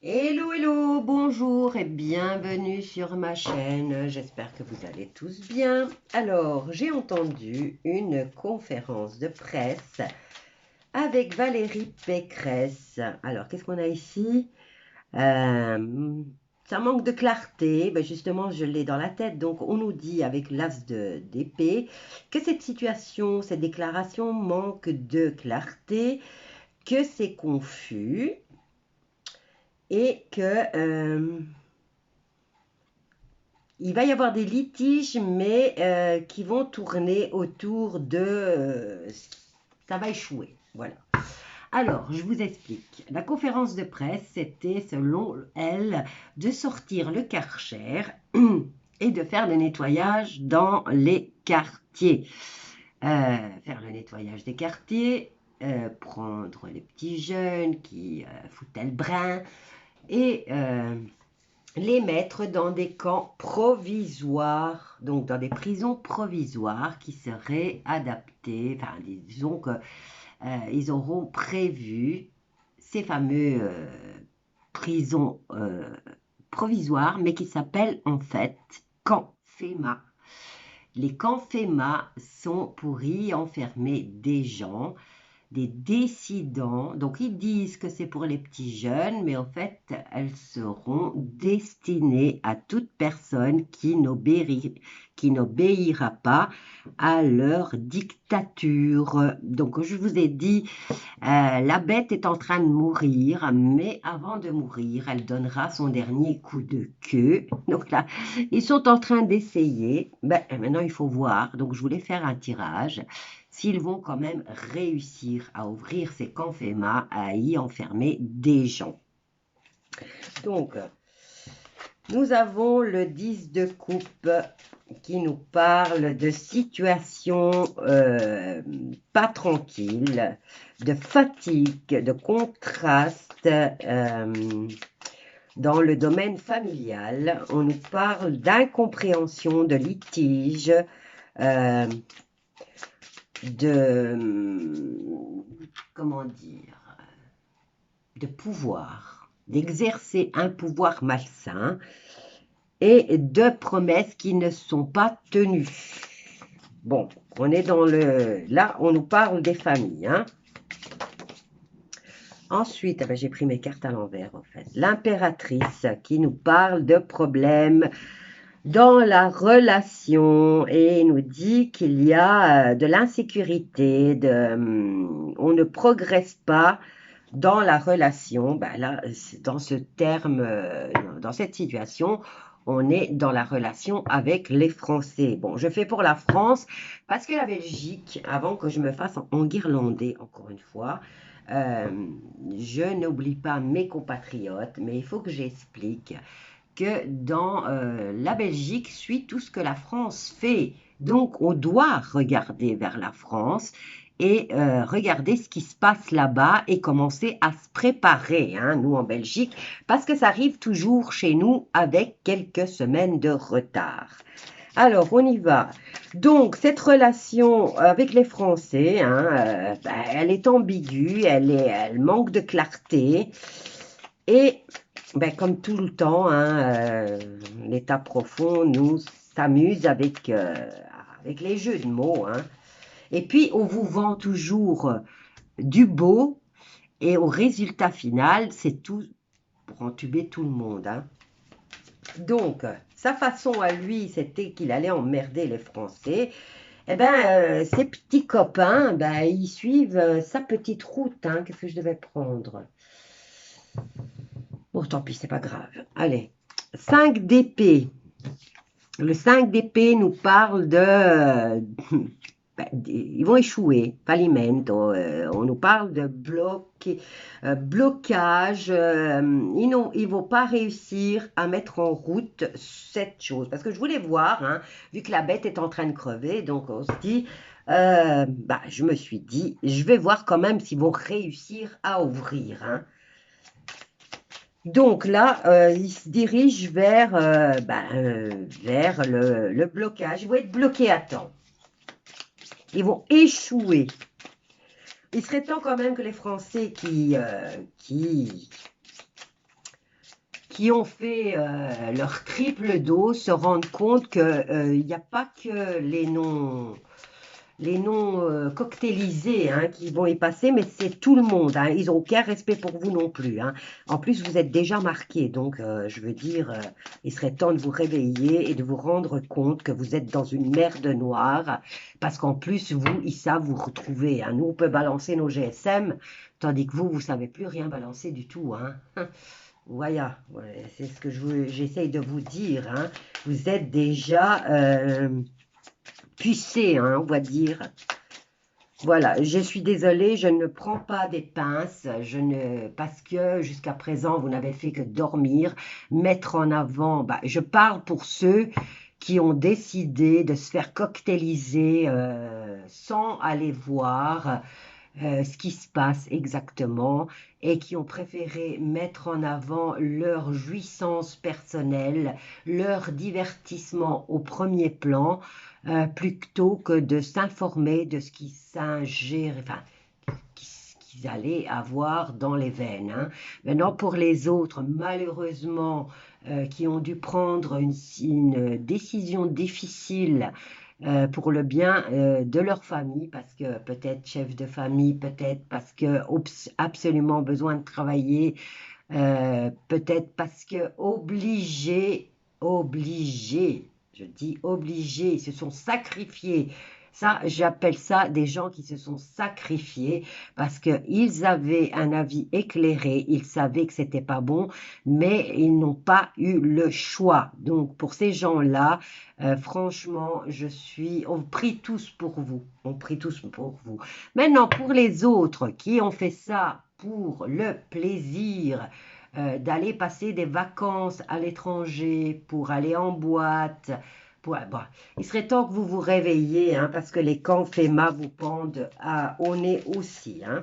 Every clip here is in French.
Hello, hello, bonjour et bienvenue sur ma chaîne. J'espère que vous allez tous bien. Alors, j'ai entendu une conférence de presse avec Valérie Pécresse. Alors, qu'est-ce qu'on a ici? Ça manque de clarté. Ben justement, je l'ai dans la tête. Donc, on nous dit avec l'as d'épée que cette situation, cette déclaration manque de clarté, que c'est confus et que il va y avoir des litiges, mais qui vont tourner autour de... ça va échouer. Voilà. Alors, je vous explique. La conférence de presse, c'était, selon elle, de sortir le Karcher et de faire le nettoyage dans les quartiers. Faire le nettoyage des quartiers, prendre les petits jeunes qui foutaient le brin et les mettre dans des camps provisoires, donc dans des prisons provisoires qui seraient adaptées, enfin disons que ils auront prévu ces fameux prisons provisoires, mais qui s'appellent en fait camps FEMA. Les camps FEMA sont pour y enfermer des gens, des dissidents. Donc ils disent que c'est pour les petits jeunes, mais en fait, elles seront destinées à toute personne qui n'obéira pas à leur dictature. Donc je vous ai dit, la bête est en train de mourir, mais avant de mourir, elle donnera son dernier coup de queue. Donc là, ils sont en train d'essayer. Ben, maintenant, il faut voir. Donc je voulais faire un tirage s'ils vont quand même réussir à ouvrir ces camps FEMA, à y enfermer des gens. Donc, nous avons le 10 de coupe qui nous parle de situation pas tranquille, de fatigue, de contraste dans le domaine familial. On nous parle d'incompréhension, de litige, euh, de, comment dire, de pouvoir, d'exercer un pouvoir malsain et de promesses qui ne sont pas tenues. Bon, on est dans le... Là, on nous parle des familles. Hein. Ensuite, j'ai pris mes cartes à l'envers, en fait. L'impératrice qui nous parle de problèmes dans la relation et nous dit qu'il y a de l'insécurité, on ne progresse pas dans la relation. Ben là, dans ce terme, dans cette situation, on est dans la relation avec les Français. Bon, je fais pour la France parce que la Belgique, avant que je me fasse enguirlander, encore une fois, euh, je n'oublie pas mes compatriotes, mais il faut que j'explique que dans la Belgique suit tout ce que la France fait. Donc, on doit regarder vers la France et regarder ce qui se passe là-bas et commencer à se préparer, hein, nous en Belgique, parce que ça arrive toujours chez nous avec quelques semaines de retard. Alors, on y va. Donc, cette relation avec les Français, hein, elle est ambiguë, elle manque de clarté. Et comme tout le temps, hein, l'État profond nous s'amuse avec les jeux de mots. Hein. Et puis, on vous vend toujours du beau et au résultat final, c'est tout pour entuber tout le monde. Hein. Donc, sa façon à lui, c'était qu'il allait emmerder les Français. Eh bien, ses petits copains, ils suivent sa petite route. Hein. Qu'est-ce que je devais prendre? Bon, tant pis, c'est pas grave. Allez, 5 d'épée. Le 5 d'épée nous parle de... ils vont échouer, fallimento. On nous parle de blocage. Ils ne vont pas réussir à mettre en route cette chose. Parce que je voulais voir, hein, vu que la bête est en train de crever, donc on se dit, je me suis dit, je vais voir quand même s'ils vont réussir à ouvrir. Hein. Donc là, ils se dirigent vers le blocage. Ils vont être bloqués à temps. Ils vont échouer. Il serait temps quand même que les Français qui qui ont fait leur triple dose se rendent compte qu'il n'y a pas que les noms cocktailisés hein, qui vont y passer, mais c'est tout le monde. Hein. Ils n'ont aucun respect pour vous non plus. Hein. En plus, vous êtes déjà marqué, donc je veux dire, il serait temps de vous réveiller et de vous rendre compte que vous êtes dans une merde noire, parce qu'en plus, vous, ils savent vous retrouver. Hein. Nous, on peut balancer nos GSM, tandis que vous, vous ne savez plus rien balancer du tout. Hein. Voilà, ouais, c'est ce que j'essaye de vous dire. Hein. Vous êtes déjà pucé, hein, on va dire. Voilà, je suis désolée, je ne prends pas des pinces, parce que jusqu'à présent, vous n'avez fait que dormir, mettre en avant, je parle pour ceux qui ont décidé de se faire cocktailiser sans aller voir ce qui se passe exactement et qui ont préféré mettre en avant leur jouissance personnelle, leur divertissement au premier plan, plutôt que de s'informer de ce qui s'ingère, enfin, qu'ils allaient avoir dans les veines. Hein. Maintenant, pour les autres, malheureusement, qui ont dû prendre une décision difficile pour le bien de leur famille, parce que peut-être chef de famille, peut-être parce que absolument besoin de travailler, peut-être parce que obligés, je dis obligés, ils se sont sacrifiés. Ça, j'appelle ça des gens qui se sont sacrifiés parce qu'ils avaient un avis éclairé, ils savaient que c'était pas bon, mais ils n'ont pas eu le choix. Donc, pour ces gens-là, franchement, on prie tous pour vous. On prie tous pour vous. Maintenant, pour les autres qui ont fait ça pour le plaisir d'aller passer des vacances à l'étranger, pour aller en boîte, il serait temps que vous vous réveilliez, hein, parce que les camps FEMA vous pendent au nez aussi. Hein.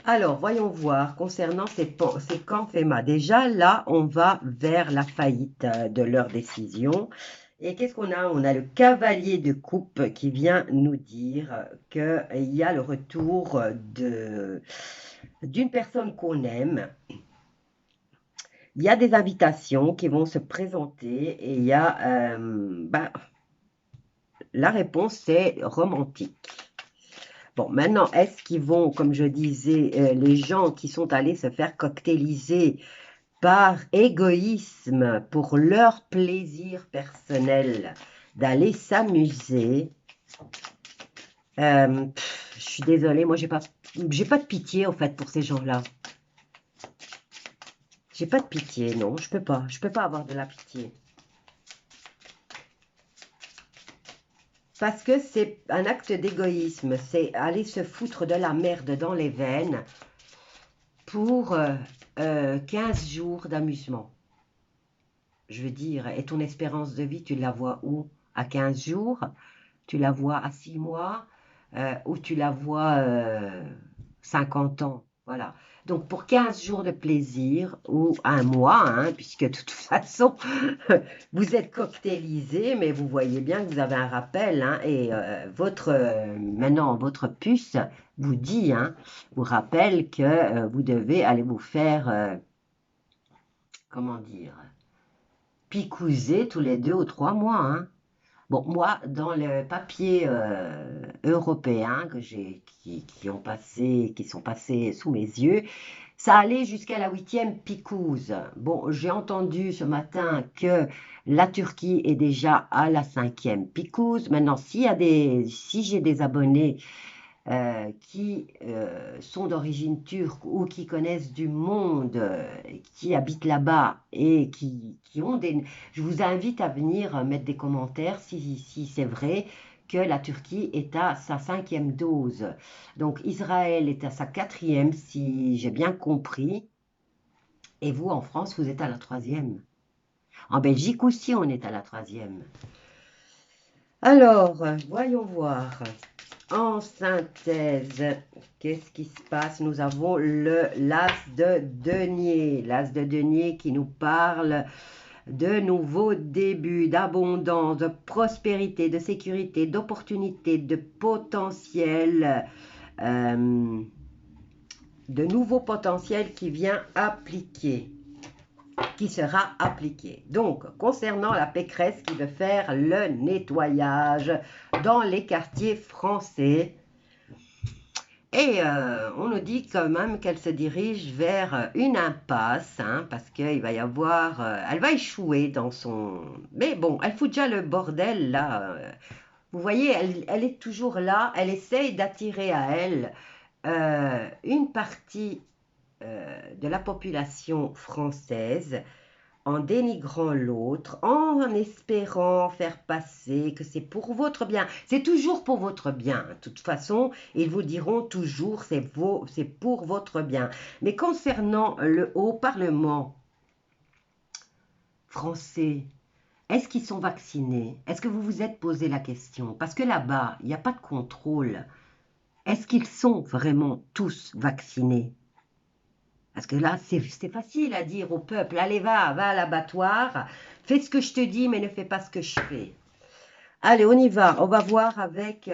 Alors, voyons voir, concernant ces camps FEMA. Déjà, là, on va vers la faillite de leur décision. Et qu'est-ce qu'on a? On a le cavalier de coupe qui vient nous dire qu'il y a le retour d'une personne qu'on aime. Il y a des invitations qui vont se présenter et il y a, la réponse c'est romantique. Bon, maintenant, est-ce qu'ils vont, comme je disais, les gens qui sont allés se faire cocktailiser par égoïsme pour leur plaisir personnel d'aller s'amuser, je suis désolée, moi j'ai pas de pitié en fait pour ces gens-là. J'ai pas de pitié, non, je peux pas avoir de la pitié. Parce que c'est un acte d'égoïsme, c'est aller se foutre de la merde dans les veines pour 15 jours d'amusement. Je veux dire, et ton espérance de vie, tu la vois où? À 15 jours? Tu la vois à 6 mois? Ou tu la vois 50 ans? Voilà. Donc, pour 15 jours de plaisir, ou un mois, hein, puisque de toute façon, vous êtes cocktailisé, mais vous voyez bien que vous avez un rappel, hein, et maintenant, votre puce vous dit, hein, vous rappelle que vous devez aller vous faire, comment dire, picouser tous les 2 ou 3 mois, hein. Bon, moi, dans le papier européen qui sont passés sous mes yeux, ça allait jusqu'à la 8e picouse. Bon, j'ai entendu ce matin que la Turquie est déjà à la 5e picouse. Maintenant, si j'ai des abonnés qui sont d'origine turque ou qui connaissent du monde, qui habitent là-bas et qui ont des... Je vous invite à venir mettre des commentaires si c'est vrai que la Turquie est à sa 5e dose. Donc Israël est à sa 4e, si j'ai bien compris. Et vous, en France, vous êtes à la 3e. En Belgique aussi, on est à la 3e. Alors, voyons voir. En synthèse, qu'est-ce qui se passe? Nous avons l'as de denier. L'as de denier qui nous parle de nouveaux débuts, d'abondance, de prospérité, de sécurité, d'opportunités, de potentiel, de nouveaux potentiels qui vient appliquer. qui sera appliqué. Donc, concernant la Pécresse qui veut faire le nettoyage dans les quartiers français, et on nous dit quand même qu'elle se dirige vers une impasse, hein, parce qu'il va y avoir... elle va échouer dans son... Mais bon, elle fout déjà le bordel là. Vous voyez, elle est toujours là, elle essaye d'attirer à elle une partie de la population française en dénigrant l'autre, en espérant faire passer que c'est pour votre bien. C'est toujours pour votre bien. De toute façon, ils vous diront toujours c'est pour votre bien. Mais concernant le Haut Parlement français, est-ce qu'ils sont vaccinés? Est-ce que vous vous êtes posé la question? Parce que là-bas, il n'y a pas de contrôle. Est-ce qu'ils sont vraiment tous vaccinés? Parce que là, c'est facile à dire au peuple, allez, va à l'abattoir, fais ce que je te dis, mais ne fais pas ce que je fais. Allez, on y va. On va voir avec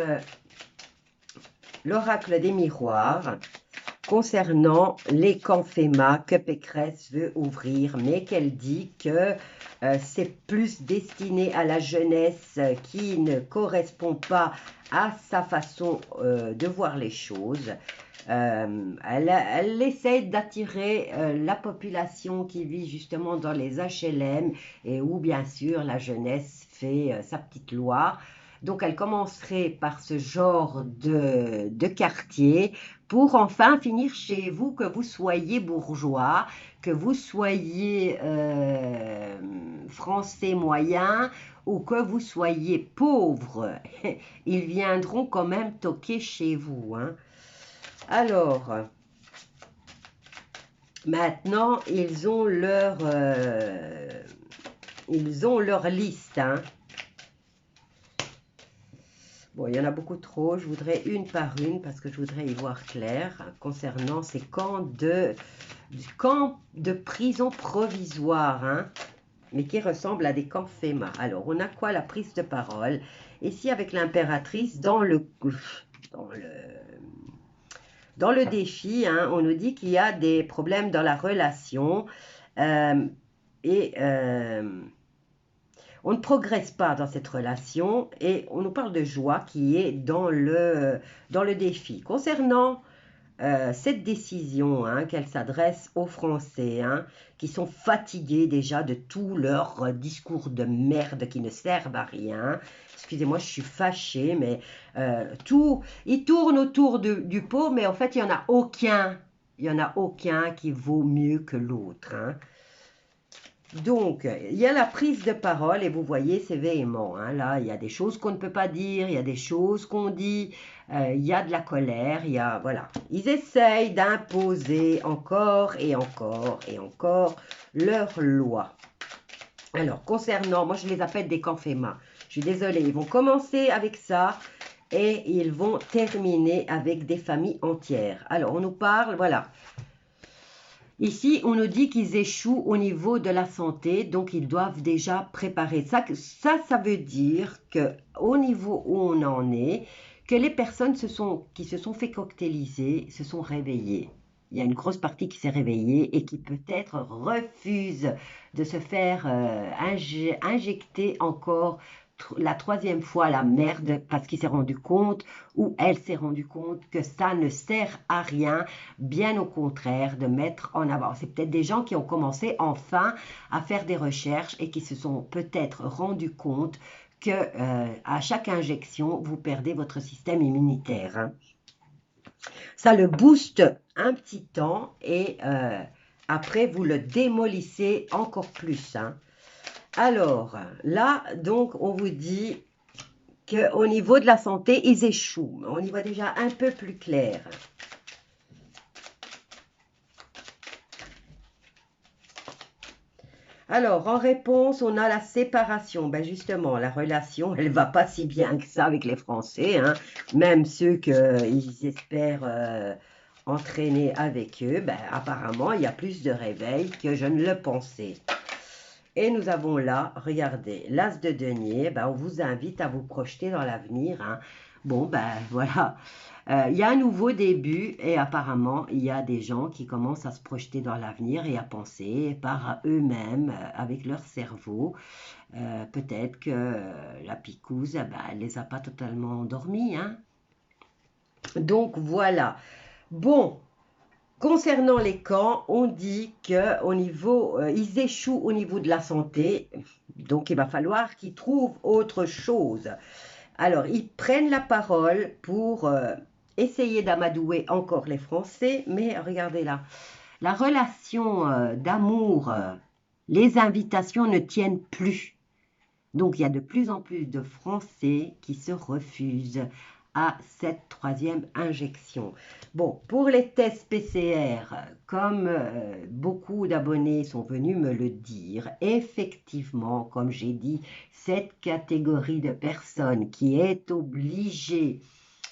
l'oracle des miroirs concernant les camps FEMA que Pécresse veut ouvrir, mais qu'elle dit que c'est plus destiné à la jeunesse qui ne correspond pas à sa façon de voir les choses. Elle essaie d'attirer la population qui vit justement dans les HLM et où bien sûr la jeunesse fait sa petite loi. Donc elle commencerait par ce genre de quartier pour enfin finir chez vous, que vous soyez bourgeois, que vous soyez français moyen ou que vous soyez pauvre. Ils viendront quand même toquer chez vous, hein. Alors, maintenant, ils ont leur liste, hein. Bon, il y en a beaucoup trop. Je voudrais une par une parce que je voudrais y voir clair concernant ces camps de prison provisoire, hein, mais qui ressemblent à des camps FEMA. Alors, on a quoi? La prise de parole. Ici, avec l'impératrice, dans le défi, hein, on nous dit qu'il y a des problèmes dans la relation et on ne progresse pas dans cette relation et on nous parle de joie qui est dans le défi. Concernant cette décision, hein, qu'elle s'adresse aux Français, hein, qui sont fatigués déjà de tous leurs discours de merde qui ne servent à rien. Excusez-moi, je suis fâchée, mais ils tournent autour du pot, mais en fait, il n'y en a aucun. Il n'y en a aucun qui vaut mieux que l'autre, hein. Donc, il y a la prise de parole et vous voyez, c'est véhément, hein. Là, il y a des choses qu'on ne peut pas dire, il y a des choses qu'on dit, il y a de la colère, il y a, voilà. Ils essayent d'imposer encore et encore et encore leurs lois. Alors, concernant, moi je les appelle des camps FEMA. Je suis désolée, ils vont commencer avec ça et ils vont terminer avec des familles entières. Alors, on nous parle, voilà. Ici, on nous dit qu'ils échouent au niveau de la santé, donc ils doivent déjà préparer. Ça veut dire qu'au niveau où on en est, que les personnes qui se sont fait cocktailiser se sont réveillées. Il y a une grosse partie qui s'est réveillée et qui peut-être refuse de se faire injecter encore la troisième fois la merde parce qu'il s'est rendu compte ou elle s'est rendu compte que ça ne sert à rien, bien au contraire de mettre en avant. C'est peut-être des gens qui ont commencé enfin à faire des recherches et qui se sont peut-être rendus compte que à chaque injection, vous perdez votre système immunitaire, hein. Ça le booste un petit temps et après vous le démolissez encore plus, hein. Alors, là, donc, on vous dit qu'au niveau de la santé, ils échouent. On y voit déjà un peu plus clair. Alors, en réponse, on a la séparation. Ben justement, la relation, elle ne va pas si bien que ça avec les Français, hein. Même ceux qu'ils espèrent entraîner avec eux, ben, apparemment, il y a plus de réveil que je ne le pensais. Et nous avons là, regardez, l'as de denier, ben on vous invite à vous projeter dans l'avenir, hein. Bon, ben voilà, Il y a un nouveau début et apparemment, il y a des gens qui commencent à se projeter dans l'avenir et à penser par eux-mêmes, avec leur cerveau. Peut-être que la picouse, ben, elle les a pas totalement endormis, hein. Donc voilà. Bon, concernant les camps, on dit qu'au niveau, ils échouent au niveau de la santé, donc il va falloir qu'ils trouvent autre chose. Alors, ils prennent la parole pour essayer d'amadouer encore les Français, mais regardez là, la relation d'amour, les invitations ne tiennent plus. Donc, il y a de plus en plus de Français qui se refusent à cette troisième injection. Bon, pour les tests PCR, comme beaucoup d'abonnés sont venus me le dire, effectivement, comme j'ai dit, cette catégorie de personnes qui est obligée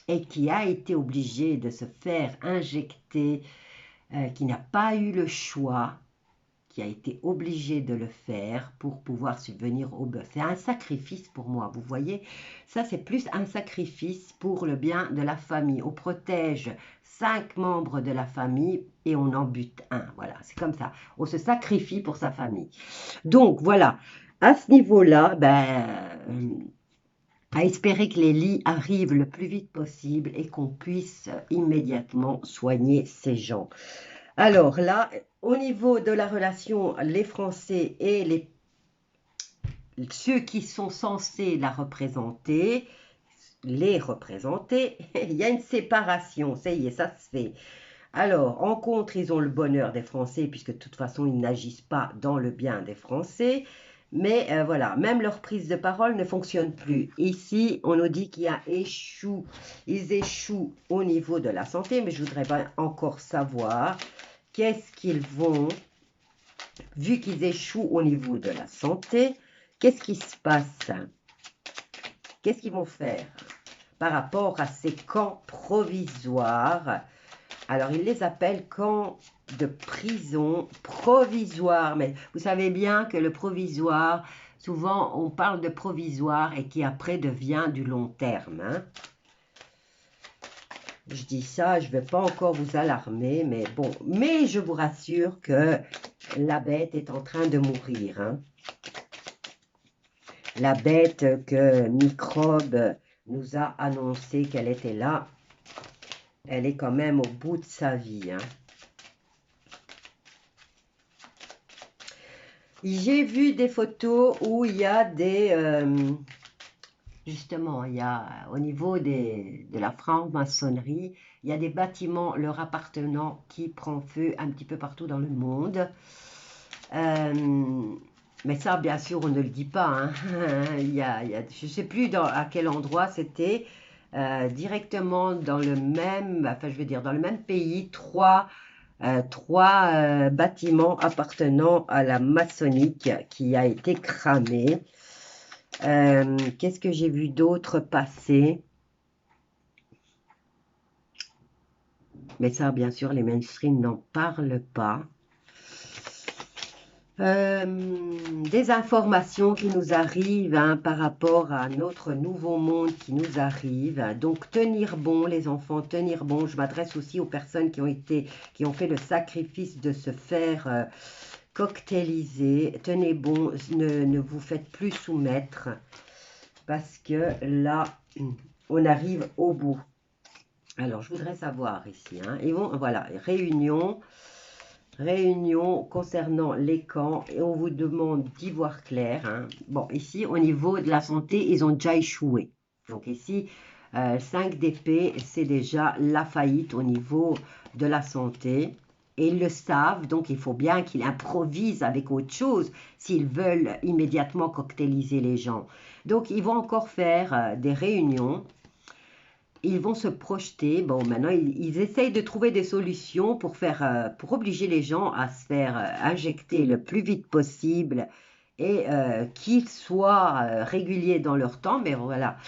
et qui a été obligée de se faire injecter, qui n'a pas eu le choix, qui a été obligé de le faire pour pouvoir subvenir au bœuf. C'est un sacrifice pour moi, vous voyez. Ça, c'est plus un sacrifice pour le bien de la famille. On protège 5 membres de la famille et on en bute un. Voilà, c'est comme ça. On se sacrifie pour sa famille. Donc, voilà. À ce niveau-là, à espérer que les lits arrivent le plus vite possible et qu'on puisse immédiatement soigner ces gens. Alors là, au niveau de la relation, les Français et ceux qui sont censés la représenter, les représenter, il y a une séparation, ça y est, ça se fait. Alors, en contre, ils ont le bonheur des Français, puisque de toute façon, ils n'agissent pas dans le bien des Français. Mais voilà, même leur prise de parole ne fonctionne plus. Ici, on nous dit qu'ils ils échouent au niveau de la santé, mais je voudrais pas encore savoir qu'est-ce qu'ils vont, vu qu'ils échouent au niveau de la santé, qu'est-ce qui se passe? Qu'est-ce qu'ils vont faire par rapport à ces camps provisoires? Alors, ils les appellent camps de prison provisoires. Mais vous savez bien que le provisoire, souvent on parle de provisoire et qui après devient du long terme, hein. Je dis ça, je ne vais pas encore vous alarmer, mais bon. Mais je vous rassure que la bête est en train de mourir, hein. La bête que Microbe nous a annoncé qu'elle était là, elle est quand même au bout de sa vie, hein. J'ai vu des photos où il y a des... justement, il y a au niveau de la franc-maçonnerie, il y a des bâtiments leur appartenant qui prend feu un petit peu partout dans le monde. Mais ça, bien sûr, on ne le dit pas, hein. Je ne sais plus à quel endroit c'était, directement dans le même, enfin je veux dire, dans le même pays, trois bâtiments appartenant à la maçonnique qui a été cramé. Qu'est-ce que j'ai vu d'autre passer? Mais ça, bien sûr, les mainstream n'en parlent pas. Des informations qui nous arrivent, hein, par rapport à notre nouveau monde qui nous arrive. Donc, tenir bon, les enfants, tenir bon. Je m'adresse aussi aux personnes qui ont fait le sacrifice de se faire cocktailiser. Tenez bon, ne vous faites plus soumettre parce que là, on arrive au bout. Alors, je voudrais savoir ici, hein, voilà, réunion concernant les camps et on vous demande d'y voir clair, hein. Bon, ici, au niveau de la santé, ils ont déjà échoué. Donc ici, 5 d'épée, c'est déjà la faillite au niveau de la santé. Et ils le savent, donc il faut bien qu'ils improvisent avec autre chose s'ils veulent immédiatement cocktailiser les gens. Donc, ils vont encore faire des réunions. Ils vont se projeter. Bon, maintenant, ils essayent de trouver des solutions pour obliger les gens à se faire injecter le plus vite possible et qu'ils soient réguliers dans leur temps. Mais voilà,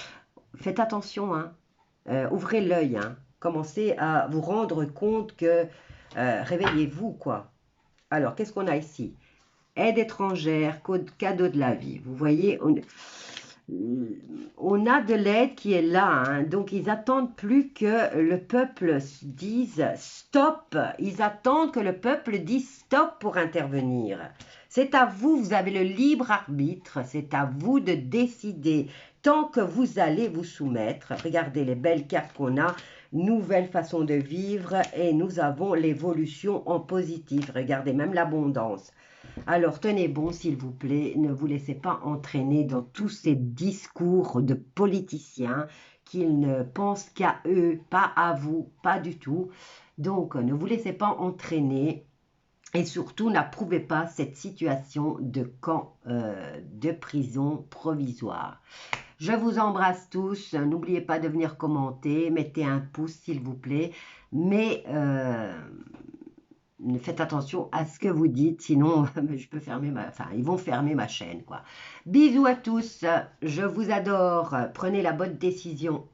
faites attention, hein. Ouvrez l'œil, hein. Commencez à vous rendre compte que réveillez-vous, quoi. Alors, qu'est-ce qu'on a ici? Aide étrangère, cadeau de la vie. Vous voyez, on a de l'aide qui est là, hein. Donc ils attendent plus que le peuple dise stop, ils attendent que le peuple dise stop pour intervenir. C'est à vous, vous avez le libre arbitre, c'est à vous de décider tant que vous allez vous soumettre. Regardez les belles cartes qu'on a, nouvelle façon de vivre et nous avons l'évolution en positif. Regardez même l'abondance. Alors tenez bon s'il vous plaît, ne vous laissez pas entraîner dans tous ces discours de politiciens qu'ils ne pensent qu'à eux, pas à vous, pas du tout. Donc ne vous laissez pas entraîner. Et surtout, n'approuvez pas cette situation de camp de prison provisoire. Je vous embrasse tous. N'oubliez pas de venir commenter. Mettez un pouce, s'il vous plaît. Mais faites attention à ce que vous dites. Sinon, je peux fermer enfin, ils vont fermer ma chaîne, quoi. Bisous à tous. Je vous adore. Prenez la bonne décision.